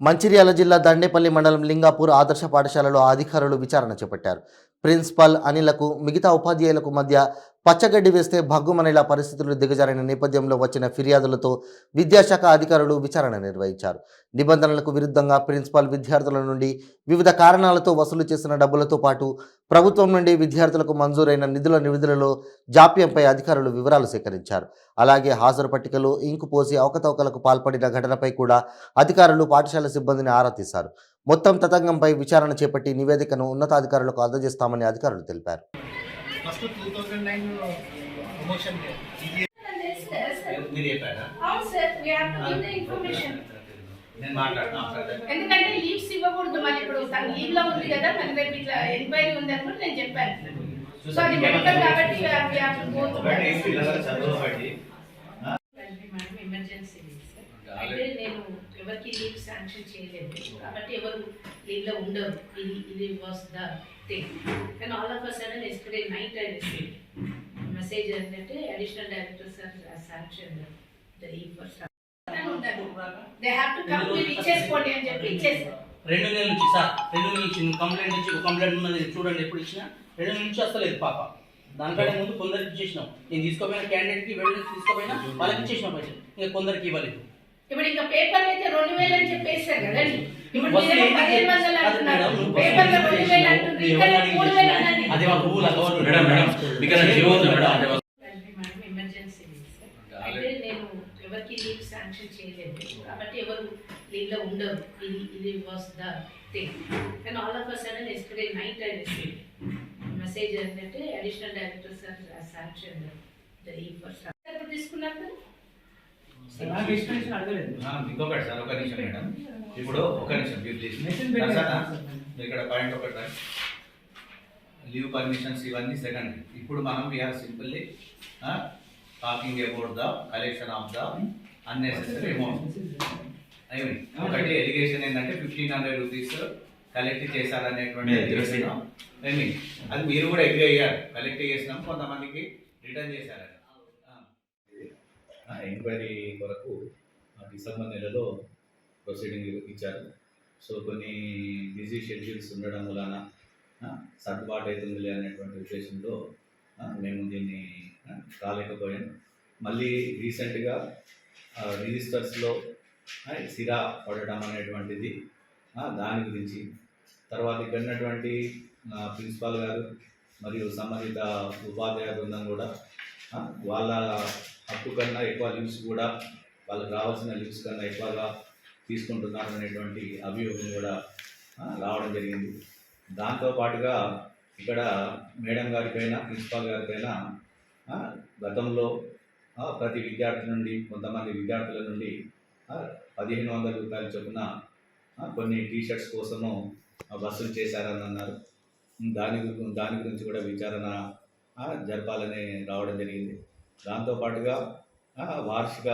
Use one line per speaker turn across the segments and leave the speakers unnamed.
మంచిర్యాల జిల్లా దండేపల్లి మండలం లింగాపూర్ ఆదర్శ పాఠశాలలో అధికారులు విచారణ చేపట్టారు. ప్రిన్సిపల్ అనిలకు మిగతా ఉపాధ్యాయులకు మధ్య పచ్చగడ్డి వేస్తే భగ్గుమనేలా పరిస్థితులు దిగజారిన నేపథ్యంలో వచ్చిన ఫిర్యాదులతో విద్యాశాఖ అధికారులు విచారణ నిర్వహించారు. నిబంధనలకు విరుద్ధంగా ప్రిన్సిపల్ విద్యార్థుల నుండి వివిధ కారణాలతో వసూలు చేసిన డబ్బులతో పాటు ప్రభుత్వం నుండి విద్యార్థులకు మంజూరైన నిధులలో జాప్యంపై అధికారులు వివరాలు సేకరించారు. అలాగే హాజరు పట్టికలో ఇంకు పోసి అవకతవకలకు పాల్పడిన ఘటనపై కూడా అధికారులు పాఠశాల సిబ్బందిని ఆరా తీశారు. మొత్తం తతంగంపై విచారణ చేపట్టి నివేదికను ఉన్నతాధికారులకు అందజేస్తామని అధికారులు తెలిపారు.
ఫస్ట్ 2009 ప్రమోషన్
ఎందుకంటే లీవ్స్ ఇవ్వకూడదు. మళ్ళీ ఇప్పుడు తన లీవ్ లో ఉంది కదా, మన రేపు ఇట్లా ఎంక్వైరీ ఉంది అనుకుంటే నేను చెప్పాను. సో అది మెడికల్ కాబట్టి ఎమర్జెన్సీ అయితే నేను ఎవరికి లీవ్ శాంక్షన్ చేయలేదు కాబట్టి ఎవరు లీవ్ లో ఉండరు. ఇది వాస్ ద థింగ్. కానీ all of a sudden yesterday night I received message ఏంటంటే additional director sir sanction the leave for they have to come to ఇచ్చేసుకోండి అని చెప్పి ఇచ్చేసారు.
2 నెలల నుంచి సార్ 2 నెలల నుంచి కంప్లైంట్ ఇచ్చి కంప్లైంట్ ఉన్నది చూడండి ఎప్పుడు ఇచ్చినా 2 నెలల నుంచి వస్తలేదు పాప. దానికంటే ముందు కొందరికి ఇచ్చేసినాం. నేను తీసుకోపోయిన క్యాండిడేట్కి వెళ్ళి తీసుకోపోయినా వాళ్ళకి ఇచ్చేసినాం పైసలు. ఇంకా కొందరికి ఇవ్వలేదు.
ఇప్పుడు ఇంకా పేపర్ అయితే 2000 అని చెప్పేసారు కదండి. ఇప్పుడు 1500 అంటున్నారు, పేపర్లో 2000 అంటున్నారు, ఇక్కడ 3000 అన్నది.
అది మా rule government madam because GO madam
emergency అయితే నేను ఎవరికి లీవ్ శాంక్షన్ చేయలేదు కాబట్టి ఎవరు లీవ్ లో ఉండరు. ఇది వాస్ ద థింగ్. కానీ all of a sudden yesterday night I received message ఏంటంటే additional director sir sanction the leave for ఇప్పుడు తీసుకున్నారు కదా.
ఇంకొకటి సార్ ఒక నిమిషం మేడం. ఇప్పుడు ఒక నిమిషం ఇక్కడ పాయింట్ ఒకటి లీవ్ పర్మిషన్స్ ఇవన్నీ సెకండరీ. ఇప్పుడు మనం we are simply talking about the collection of the unnecessary amount. ఒకటి ఎలిగేషన్ ఏంటంటే 1500 రూపీస్ కలెక్ట్ చేశారనేటువంటి అది మీరు కూడా అగ్రీ అయ్యారు. కలెక్ట్ చేసినాం, కొంతమందికి రిటర్న్ చేశారని.
ఎంక్వైరీ కొరకు డిసెంబర్ నెలలో ప్రొసీడింగ్ ఇచ్చారు. సో కొన్ని బిజీ షెడ్యూల్స్ ఉండడం వలన సర్దుబాటు అవుతుందిలే అనేటువంటి ఉద్దేశంతో మేము దీన్ని రాలేకపోయాం. మళ్ళీ రీసెంట్గా రిజిస్టర్స్లో సిరా పడడం అనేటువంటిది దాని గురించి, తర్వాత ఇక్కడ ఉన్నటువంటి ప్రిన్సిపాల్ గారు మరియు సంబంధిత ఉపాధ్యాయ బృందం కూడా వాళ్ళ హక్కు కన్నా ఎక్కువ లీవ్స్ కూడా వాళ్ళకి రావాల్సిన లీవ్స్ కన్నా ఎక్కువగా తీసుకుంటున్నారు అనేటువంటి అభియోగం కూడా రావడం జరిగింది. దాంతోపాటుగా ఇక్కడ మేడం గారిపైన ప్రిన్సిపాల్ గారిపైన గతంలో ప్రతి విద్యార్థి నుండి కొంతమంది విద్యార్థుల నుండి 1500 రూపాయల చొప్పున కొన్ని టీషర్ట్స్ కోసము వసూలు చేశారని అన్నారు. దాని గురించి కూడా విచారణ జరపాలని రావడం జరిగింది. దాంతోపాటుగా వార్షిక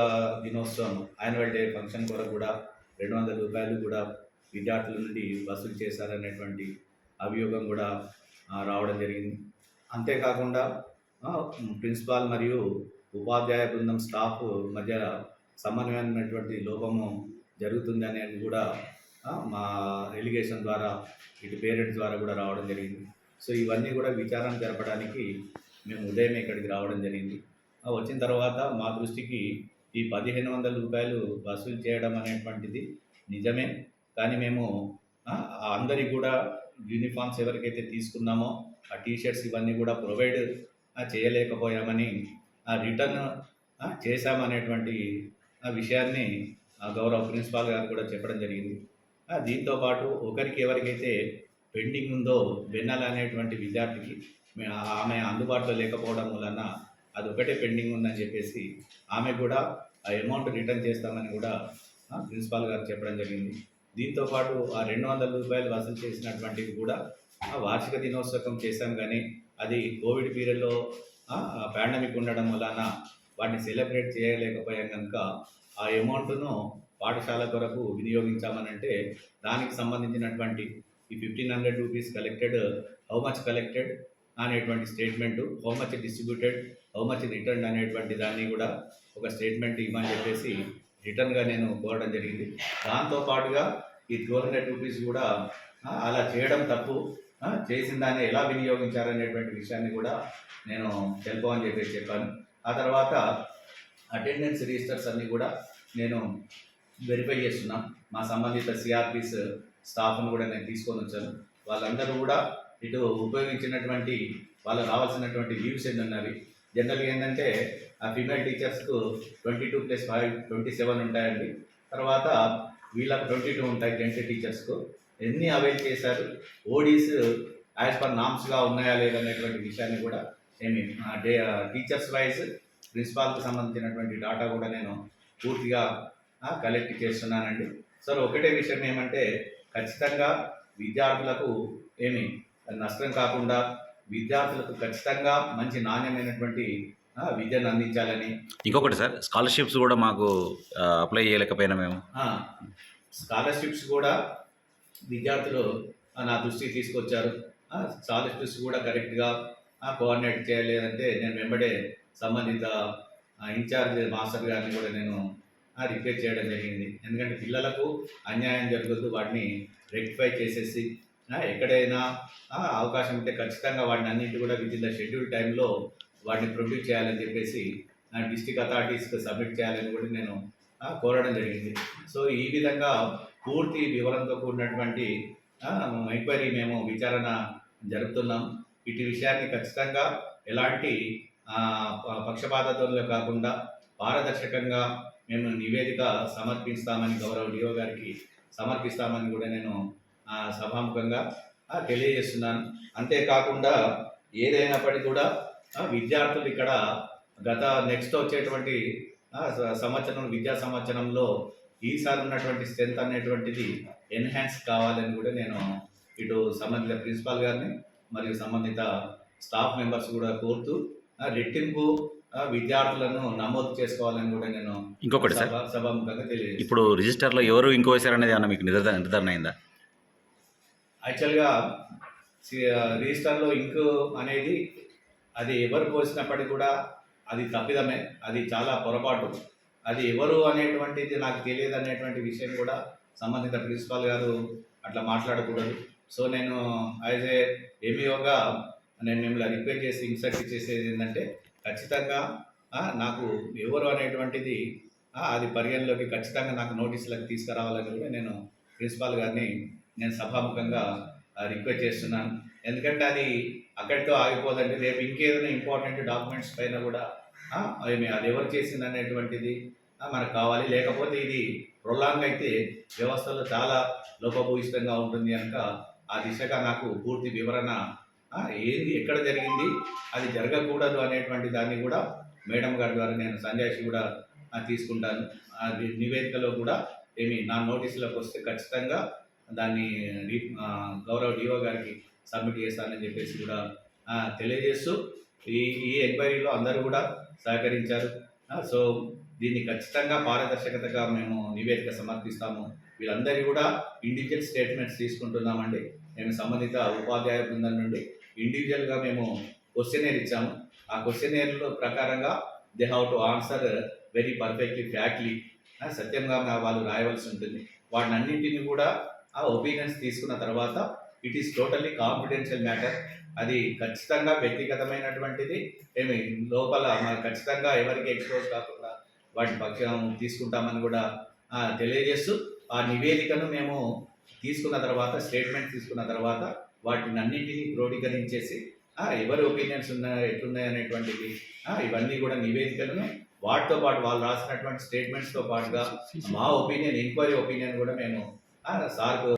దినోత్సవం యాన్యువల్ డే ఫంక్షన్ కొరకు కూడా 200 రూపాయలు కూడా విద్యార్థుల నుండి వసూలు చేశారనేటువంటి అభియోగం కూడా రావడం జరిగింది. అంతేకాకుండా ప్రిన్సిపాల్ మరియు ఉపాధ్యాయ బృందం స్టాఫ్ మధ్య సమన్వయమైనటువంటి లోపము జరుగుతుంది అనేది కూడా మా ఎలిగేషన్ ద్వారా ఇటు పేరెంట్స్ ద్వారా కూడా రావడం జరిగింది. సో ఇవన్నీ కూడా విచారణ జరపడానికి మేము ఉదయం ఇక్కడికి రావడం జరిగింది. వచ్చిన తర్వాత మా దృష్టికి ఈ 1500 రూపాయలు వసూలు చేయడం అనేటువంటిది నిజమే, కానీ మేము అందరికి కూడా యూనిఫామ్స్ ఎవరికైతే తీసుకున్నామో ఆ టీషర్ట్స్ ఇవన్నీ కూడా ప్రొవైడ్ చేయలేకపోయామని రిటర్న్ చేశామనేటువంటి విషయాన్ని గౌరవ ప్రిన్సిపాల్ గారు కూడా చెప్పడం జరిగింది. దీంతోపాటు ఒకరికి ఎవరికైతే పెండింగ్ ఉందో వెన్నెల అనేటువంటి విద్యార్థికి ఆమె అందుబాటులో లేకపోవడం వలన అది ఒకటే పెండింగ్ ఉందని చెప్పేసి ఆమె కూడా ఆ అమౌంట్ రిటర్న్ చేస్తామని కూడా ప్రిన్సిపాల్ గారు చెప్పడం జరిగింది. దీంతోపాటు ఆ 200 రూపాయలు వసూలు చేసినటువంటివి కూడా వార్షిక దినోత్సవం చేశాం, కానీ అది కోవిడ్ పీరియడ్లో పాండమిక్ ఉండడం వలన వాటిని సెలబ్రేట్ చేయలేకపోయాం కనుక ఆ అమౌంట్ను పాఠశాల కొరకు వినియోగించామనంటే దానికి సంబంధించినటువంటి ఈ 1500 rupees collected, how much collected అనేటువంటి statement, how much distributed, how much return అనేటువంటి దాన్ని కూడా ఒక స్టేట్మెంట్ ఇవ్వని చెప్పేసి రిటర్న్గా నేను కోరడం జరిగింది. దాంతోపాటుగా ఈ 1200 రూపీస్ కూడా అలా చేయడం తప్పు. చేసిన దాన్ని ఎలా వినియోగించారనేటువంటి విషయాన్ని కూడా నేను తెలుపమని చెప్పాను. ఆ తర్వాత అటెండెన్స్ రిజిస్టర్స్ అన్నీ కూడా నేను వెరిఫై చేస్తున్నాం. మా సంబంధిత సిఆర్పిస్ స్టాఫ్ను కూడా నేను తీసుకొని వచ్చాను. వాళ్ళందరూ కూడా ఇటు ఉపయోగించినటువంటి వాళ్ళకు రావాల్సినటువంటి లీవ్స్ ఎన్ని ఉన్నవి. జనరల్గా ఏంటంటే ఆ ఫీమేల్ టీచర్స్కు 22+5 27 ఉంటాయండి. తర్వాత వీళ్ళకు 22 ఉంటాయి జెంట్స్ టీచర్స్కు. ఎన్ని అవైల్ చేశారు, ఓడీస్ యాజ్ పర్ నామ్స్గా ఉన్నాయా లేదనేటువంటి విషయాన్ని కూడా టీచర్స్ వైజ్ ప్రిన్సిపాల్కి సంబంధించినటువంటి డాటా కూడా నేను పూర్తిగా కలెక్ట్ చేస్తున్నానండి. సార్ ఒకటే విషయం ఏమంటే ఖచ్చితంగా విద్యార్థులకు నష్టం కాకుండా విద్యార్థులకు ఖచ్చితంగా మంచి నాణ్యమైనటువంటి విద్యను అందించాలని.
ఇంకొకటి సార్, స్కాలర్షిప్స్ కూడా మాకు అప్లై చేయలేకపోయినా మేము.
స్కాలర్షిప్స్ కూడా విద్యార్థులు నా దృష్టికి తీసుకొచ్చారు. స్కాలర్షిప్స్ కూడా కరెక్ట్గా కోఆర్డినేట్ చేయలేదంటే నేను వెంబడే సంబంధిత ఇన్ఛార్జ్ మాస్టర్ గారిని కూడా నేను రిక్వెస్ట్ చేయడం జరిగింది. ఎందుకంటే పిల్లలకు అన్యాయం జరగదు, వాటిని రెక్టిఫై చేసేసి ఎక్కడైనా అవకాశం ఉంటే ఖచ్చితంగా వాటిని అన్నింటి కూడా విత్ ఇన్ ద షెడ్యూల్ టైంలో వాటిని ప్రొడ్యూస్ చేయాలని చెప్పేసి డిస్ట్రిక్ట్ అథారిటీస్కి సబ్మిట్ చేయాలని కూడా నేను కోరడం జరిగింది. సో ఈ విధంగా పూర్తి వివరంతో కూడినటువంటి ఎంక్వైరీ మేము విచారణ జరుపుతున్నాం. ఇటు విషయాన్ని ఖచ్చితంగా ఎలాంటి పక్షపాతంలో కాకుండా పారదర్శకంగా మేము నివేదిక సమర్పిస్తామని గౌరవ డిఓ గారికి సమర్పిస్తామని కూడా నేను సభాముఖంగా తెలియజేస్తున్నాను. అంతేకాకుండా ఏదైనప్పటికీ కూడా విద్యార్థులు ఇక్కడ నెక్స్ట్ వచ్చేటువంటి విద్యా సంవత్సరంలో ఈసారి ఉన్నటువంటి స్ట్రెంత్ అనేటువంటిది ఎన్హాన్స్ కావాలని కూడా నేను ఇటు సంబంధిత ప్రిన్సిపాల్ గారిని మరియు సంబంధిత స్టాఫ్ మెంబర్స్ కూడా కోరుతూ రెట్టింపు విద్యార్థులను నమోదు చేసుకోవాలని కూడా నేను
ఇంకొకటి సార్,
సభాముఖంగా తెలియజేస్తాను.
ఇప్పుడు రిజిస్టర్లో ఎవరు ఇంకో వేశారు అనేది ఏమన్నా మీకు నిర్ధారణ అయిందా?
యాక్చువల్గా రిజిస్టర్లో ఇంకు అనేది అది ఎవరు పోసినప్పటికీ కూడా అది తప్పిదమే, అది చాలా పొరపాటు. అది ఎవరు అనేటువంటిది నాకు తెలియదు అనేటువంటి విషయం కూడా సంబంధిత ప్రిన్సిపాల్ గారు అట్లా మాట్లాడకూడదు. సో నేను యాజ్ ఏ ఎంఈఓగా నేను మిమ్మల్ని రిక్వెస్ట్ చేసి ఇన్స్ట్రక్ట్ చేసేది ఏంటంటే ఖచ్చితంగా నాకు ఎవరు అనేటువంటిది అది పరిగణలోకి ఖచ్చితంగా నాకు నోటీసులకు తీసుకురావాలని కూడా నేను ప్రిన్సిపాల్ గారిని నేను సభాముఖంగా రిక్వెస్ట్ చేస్తున్నాను. ఎందుకంటే అది అక్కడితో ఆగిపోదండి. రేపు ఇంకేదైనా ఇంపార్టెంట్ డాక్యుమెంట్స్ పైన కూడా అది ఎవరు చేసింది అనేటువంటిది మనకు కావాలి. లేకపోతే ఇది ప్రొలాంగ్ అయితే వ్యవస్థలో చాలా లోపభూయిష్టంగా ఉంటుంది కనుక ఆ దిశగా నాకు పూర్తి వివరణ ఏంది, ఎక్కడ జరిగింది, అది జరగకూడదు అనేటువంటి దాన్ని కూడా మేడం గారి ద్వారా నేను సంజాయిషి కూడా తీసుకుంటాను. నివేదికలో కూడా నా నోటీసులకు వస్తే ఖచ్చితంగా దాన్ని గౌరవ డిఓ గారికి సబ్మిట్ చేస్తానని చెప్పేసి కూడా తెలియజేస్తూ ఈ ఎంక్వైరీలో అందరూ కూడా సహకరించారు. సో దీన్ని ఖచ్చితంగా పారదర్శకతగా మేము నివేదిక సమర్పిస్తాము. వీళ్ళందరూ కూడా ఇండివిజువల్ స్టేట్మెంట్స్ తీసుకుంటున్నామండి. మేము సంబంధిత ఉపాధ్యాయ బృందం నుండి ఇండివిజువల్గా మేము క్వశ్చనేర్ ఇచ్చాము. ఆ క్వశ్చనేర్లో ప్రకారంగా they have to answer very perfectly Factly, సత్యంగా వాళ్ళు రాయవలసి ఉంటుంది. వాటిని అన్నింటినీ కూడా ఒపీనియన్స్ తీసుకున్న తర్వాత it is totally confidential matter. అది ఖచ్చితంగా వ్యక్తిగతమైనటువంటిది లోపల ఖచ్చితంగా ఎవరికి ఎక్స్పోజ్ కాకుండా వాటి పక్షం తీసుకుంటామని కూడా తెలియజేస్తూ ఆ నివేదికను మేము తీసుకున్న తర్వాత స్టేట్మెంట్ తీసుకున్న తర్వాత వాటిని అన్నింటినీ క్రోడీకరించేసి ఎవరి ఒపీనియన్స్ ఎట్లున్నాయి అనేటువంటిది ఇవన్నీ కూడా నివేదికలను వాటితో పాటు వాళ్ళు రాసినటువంటి స్టేట్మెంట్స్తో పాటుగా మా ఒపీనియన్, ఎంక్వైరీ ఒపీనియన్ కూడా మేము సార్కు